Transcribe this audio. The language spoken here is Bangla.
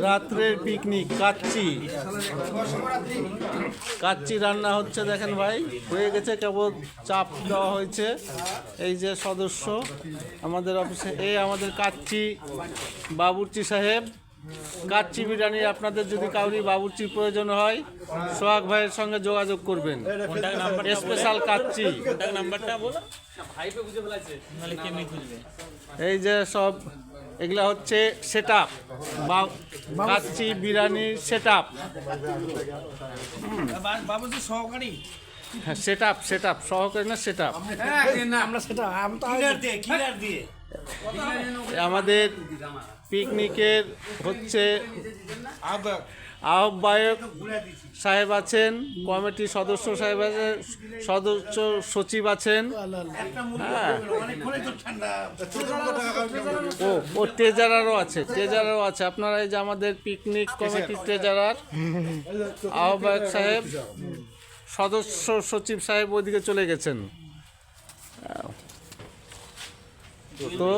রাত্রের পিকনিক কাচ্চি কাচ্চি রান্না হচ্ছে দেখেন ভাই, হয়ে গেছে, কেবল চাপ দেওয়া হয়েছে। এই যে সদস্য আমাদের অফিসে, এই আমাদের কাচ্চি বাবুর্চি সাহেব। কাচ্চি বিরিয়ানি আপনাদের যদি কাউরি বাবুর্চির প্রয়োজন হয় সোহাগ ভাইয়ের সঙ্গে যোগাযোগ করবেন। স্পেশাল কাচ্চি। এই যে সব এগুলা হচ্ছে set up, kacchi biryani set up, set up সহকারী না সেট আপ। আমাদের পিকনিকের হচ্ছে আহ্বায়ক সাহেব আছেন, কমিটির সদস্য সাহেব আছেন, সদস্য সচিব আছেন, হ্যাঁ, ও ট্রেজারারও আছে, আপনারা এই যে আমাদের পিকনিক কমিটির ট্রেজারার আহ্বায়ক সাহেব, সদস্য সচিব সাহেব ওইদিকে চলে গেছেন। তো